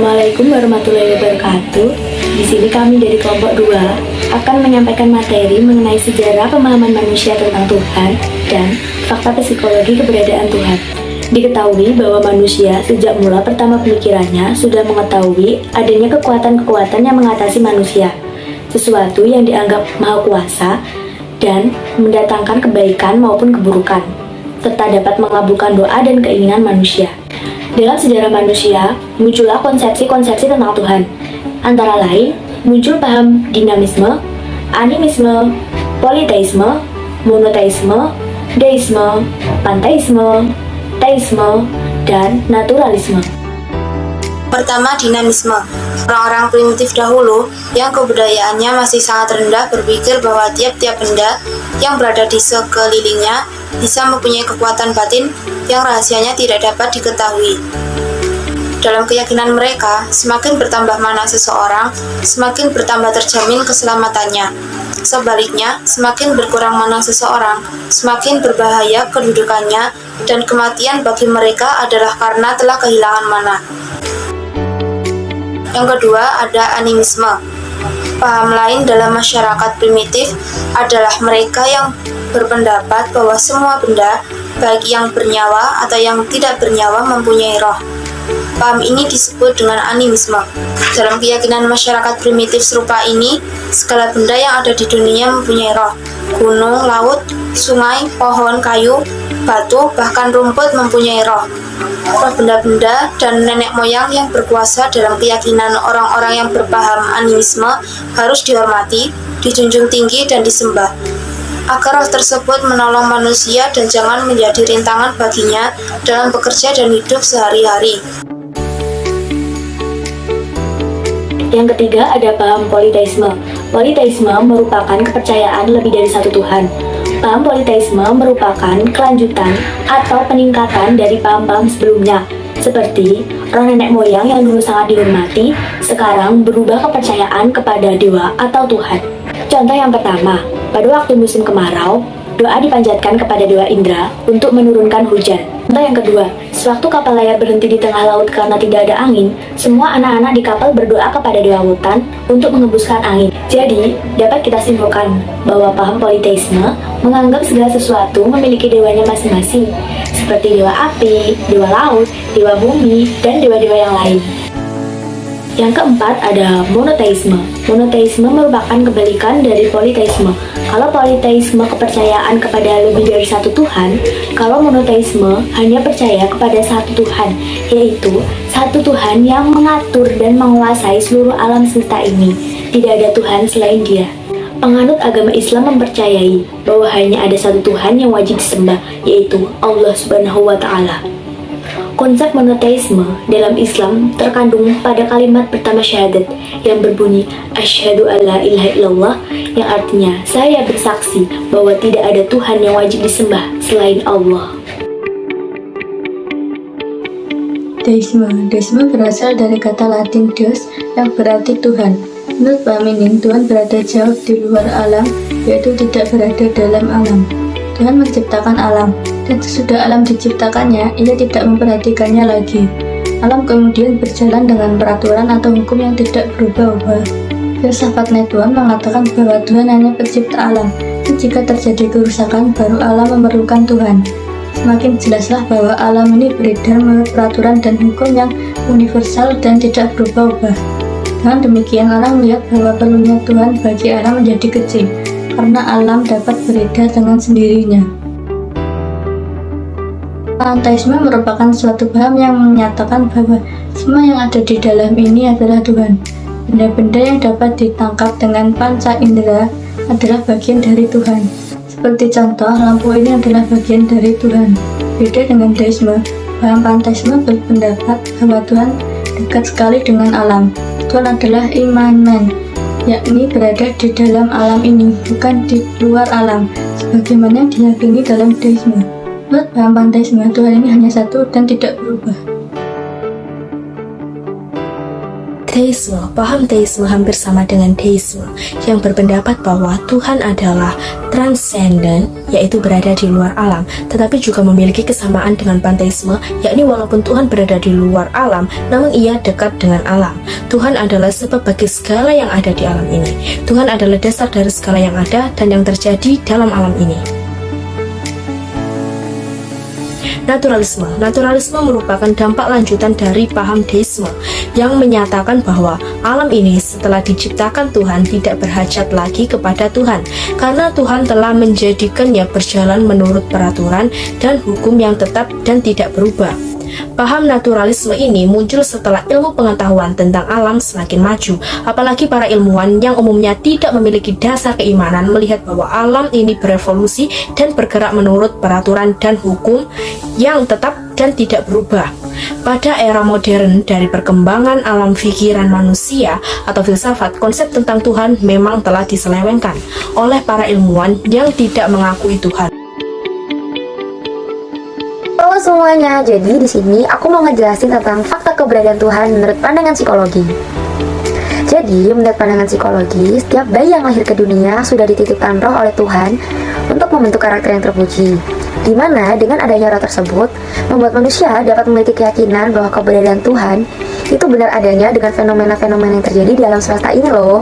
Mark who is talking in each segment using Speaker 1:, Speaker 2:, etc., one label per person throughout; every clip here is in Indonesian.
Speaker 1: Assalamualaikum warahmatullahi wabarakatuh. Di sini kami dari kelompok 2 akan menyampaikan materi mengenai sejarah pemahaman manusia tentang Tuhan dan fakta psikologi keberadaan Tuhan. Diketahui bahwa manusia sejak mula pertama pemikirannya sudah mengetahui adanya kekuatan-kekuatan yang mengatasi manusia, sesuatu yang dianggap maha kuasa dan mendatangkan kebaikan maupun keburukan, serta dapat mengabulkan doa dan keinginan manusia. Dalam sejarah manusia, muncullah konsepsi-konsepsi tentang Tuhan. Antara lain, muncul paham dinamisme, animisme, politeisme, monoteisme, deisme, panteisme, teisme, dan naturalisme.
Speaker 2: Pertama, dinamisme. Orang-orang primitif dahulu yang kebudayaannya masih sangat rendah berpikir bahwa tiap-tiap benda yang berada di sekelilingnya bisa mempunyai kekuatan batin yang rahasianya tidak dapat diketahui. Dalam keyakinan mereka, semakin bertambah mana seseorang, semakin bertambah terjamin keselamatannya. Sebaliknya, semakin berkurang mana seseorang, semakin berbahaya kedudukannya, dan kematian bagi mereka adalah karena telah kehilangan mana. Yang kedua, ada animisme. Paham lain dalam masyarakat primitif adalah mereka yang berpendapat bahwa semua benda, baik yang bernyawa atau yang tidak bernyawa, mempunyai roh. Paham ini disebut dengan animisme. Dalam keyakinan masyarakat primitif serupa ini, segala benda yang ada di dunia mempunyai roh. Gunung, laut, sungai, pohon, kayu, batu, bahkan rumput mempunyai roh. Roh benda-benda dan nenek moyang yang berkuasa dalam keyakinan orang-orang yang berpaham animisme harus dihormati, dijunjung tinggi, dan disembah, agar roh tersebut menolong manusia dan jangan menjadi rintangan baginya dalam bekerja dan hidup sehari-hari.
Speaker 1: Yang ketiga ada paham politeisme. Politeisme merupakan kepercayaan lebih dari satu Tuhan. Paham politeisme merupakan kelanjutan atau peningkatan dari paham-paham sebelumnya, seperti roh nenek moyang yang dulu sangat dihormati, sekarang berubah kepercayaan kepada dewa atau Tuhan. Contoh yang pertama, pada waktu musim kemarau, doa dipanjatkan kepada dewa Indra untuk menurunkan hujan. Contoh yang kedua, sewaktu kapal layar berhenti di tengah laut karena tidak ada angin, semua anak-anak di kapal berdoa kepada dewa hutan untuk mengembuskan angin. Jadi, dapat kita simpulkan bahwa paham politeisme menganggap segala sesuatu memiliki dewanya masing-masing, seperti dewa api, dewa laut, dewa bumi, dan dewa-dewa yang lain. Yang keempat ada monoteisme. Monoteisme merupakan kebalikan dari politeisme. Kalau politeisme kepercayaan kepada lebih dari satu Tuhan, kalau monoteisme hanya percaya kepada satu Tuhan, yaitu satu Tuhan yang mengatur dan menguasai seluruh alam semesta ini. Tidak ada Tuhan selain Dia. Penganut agama Islam mempercayai bahwa hanya ada satu Tuhan yang wajib disembah, yaitu Allah Subhanahu wa Ta'ala. Konsep monoteisme dalam Islam terkandung pada kalimat pertama syahadat yang berbunyi asyhadu alla ilaha illallah, yang artinya saya bersaksi bahwa tidak ada Tuhan yang wajib disembah selain Allah.
Speaker 3: Deisme berasal dari kata Latin Deus yang berarti Tuhan. Menurut paham ini, Tuhan berada jauh di luar alam, yaitu tidak berada dalam alam. Tuhan menciptakan alam, dan sesudah alam diciptakannya, Ia tidak memperhatikannya lagi. Alam kemudian berjalan dengan peraturan atau hukum yang tidak berubah-ubah. Filsafat Tuhan mengatakan bahwa Tuhan hanya pencipta alam, dan jika terjadi kerusakan, baru alam memerlukan Tuhan. Semakin jelaslah bahwa alam ini beredar menurut peraturan dan hukum yang universal dan tidak berubah-ubah. Dengan demikian, orang melihat bahwa perlunya Tuhan bagi alam menjadi kecil, karena alam dapat beredar dengan sendirinya. Panteisme merupakan suatu paham yang menyatakan bahwa semua yang ada di dalam ini adalah Tuhan. Benda-benda yang dapat ditangkap dengan panca indera adalah bagian dari Tuhan. Seperti contoh, lampu ini adalah bagian dari Tuhan. Beda dengan deisme, paham panteisme berpendapat bahwa Tuhan dekat sekali dengan alam. Tuhan adalah immanent, yakni berada di dalam alam ini, bukan di luar alam, sebagaimana yang diyakini dalam deisme. Menurut paham panteisme, Tuhan ini hanya satu dan tidak berubah.
Speaker 4: Theisme, paham teisme hampir sama dengan deisme, yang berpendapat bahwa Tuhan adalah transenden, yaitu berada di luar alam, tetapi juga memiliki kesamaan dengan panteisme, yakni walaupun Tuhan berada di luar alam, namun ia dekat dengan alam. Tuhan adalah sebab bagi segala yang ada di alam ini. Tuhan adalah dasar dari segala yang ada dan yang terjadi dalam alam ini. Naturalisme merupakan dampak lanjutan dari paham deisme yang menyatakan bahwa alam ini setelah diciptakan Tuhan tidak berhajat lagi kepada Tuhan karena Tuhan telah menjadikannya berjalan menurut peraturan dan hukum yang tetap dan tidak berubah. Paham naturalisme ini muncul setelah ilmu pengetahuan tentang alam semakin maju, apalagi para ilmuwan yang umumnya tidak memiliki dasar keimanan melihat bahwa alam ini berevolusi dan bergerak menurut peraturan dan hukum yang tetap dan tidak berubah. Pada era modern, dari perkembangan alam pikiran manusia atau filsafat, konsep tentang Tuhan memang telah diselewengkan oleh para ilmuwan yang tidak mengakui Tuhan.
Speaker 5: Halo semuanya, jadi di sini aku mau ngejelasin tentang fakta keberadaan Tuhan menurut pandangan psikologi. Jadi, menurut pandangan psikologi, setiap bayi yang lahir ke dunia sudah dititipkan roh oleh Tuhan untuk membentuk karakter yang terpuji. Di mana dengan adanya roh tersebut, membuat manusia dapat memiliki keyakinan bahwa keberadaan Tuhan itu benar adanya dengan fenomena-fenomena yang terjadi di alam semesta ini loh.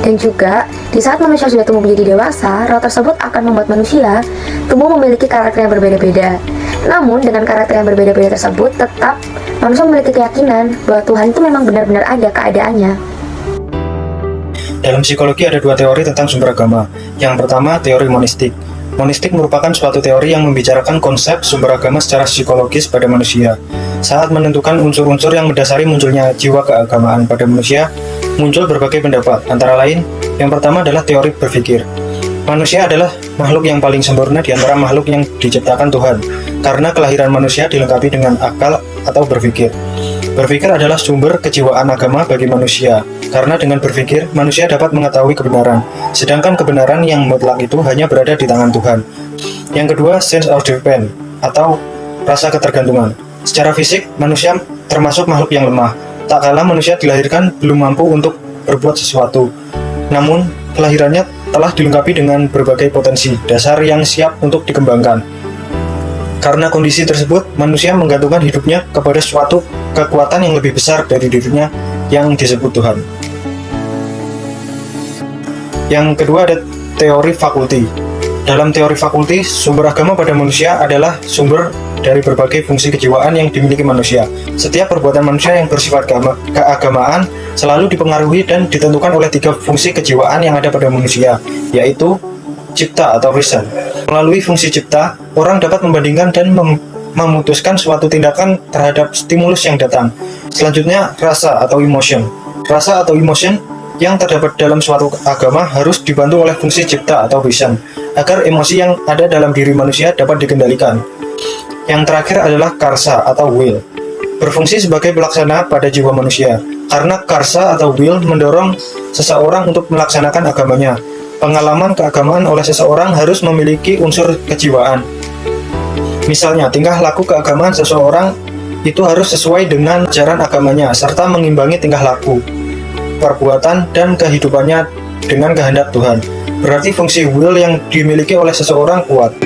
Speaker 5: Dan juga, di saat manusia sudah tumbuh menjadi dewasa, roh tersebut akan membuat manusia tumbuh memiliki karakter yang berbeda-beda. Namun, dengan karakter yang berbeda-beda tersebut, tetap manusia memiliki keyakinan bahwa Tuhan itu memang benar-benar ada keadaannya.
Speaker 6: Dalam psikologi ada dua teori tentang sumber agama. Yang pertama, teori monistik. Monistik merupakan suatu teori yang membicarakan konsep sumber agama secara psikologis pada manusia. Saat menentukan unsur-unsur yang mendasari munculnya jiwa keagamaan pada manusia, muncul berbagai pendapat, antara lain, yang pertama adalah teori berpikir. Manusia adalah makhluk yang paling sempurna di antara makhluk yang diciptakan Tuhan, karena kelahiran manusia dilengkapi dengan akal atau berpikir. Berpikir adalah sumber kejiwaan agama bagi manusia, karena dengan berpikir, manusia dapat mengetahui kebenaran, sedangkan kebenaran yang mutlak itu hanya berada di tangan Tuhan. Yang kedua, sense of dependence, atau rasa ketergantungan. Secara fisik, manusia termasuk makhluk yang lemah. Tak kala manusia dilahirkan belum mampu untuk berbuat sesuatu. Namun, kelahirannya telah dilengkapi dengan berbagai potensi dasar yang siap untuk dikembangkan. Karena kondisi tersebut, manusia menggantungkan hidupnya kepada suatu kekuatan yang lebih besar dari dirinya yang disebut Tuhan. Yang kedua ada teori fakulti. Dalam teori fakulti, sumber agama pada manusia adalah sumber dari berbagai fungsi kejiwaan yang dimiliki manusia. Setiap perbuatan manusia yang bersifat keagamaan selalu dipengaruhi dan ditentukan oleh tiga fungsi kejiwaan yang ada pada manusia, yaitu cipta atau reason. Melalui fungsi cipta, orang dapat membandingkan dan memutuskan suatu tindakan terhadap stimulus yang datang. Selanjutnya, rasa atau emotion. Rasa atau emotion yang terdapat dalam suatu agama harus dibantu oleh fungsi cipta atau reason, agar emosi yang ada dalam diri manusia dapat dikendalikan. Yang terakhir adalah karsa atau will, berfungsi sebagai pelaksana pada jiwa manusia, karena karsa atau will mendorong seseorang untuk melaksanakan agamanya. Pengalaman keagamaan oleh seseorang harus memiliki unsur kejiwaan. Misalnya, tingkah laku keagamaan seseorang itu harus sesuai dengan ajaran agamanya, serta mengimbangi tingkah laku, perbuatan, dan kehidupannya dengan kehendak Tuhan. Berarti fungsi will yang dimiliki oleh seseorang kuat.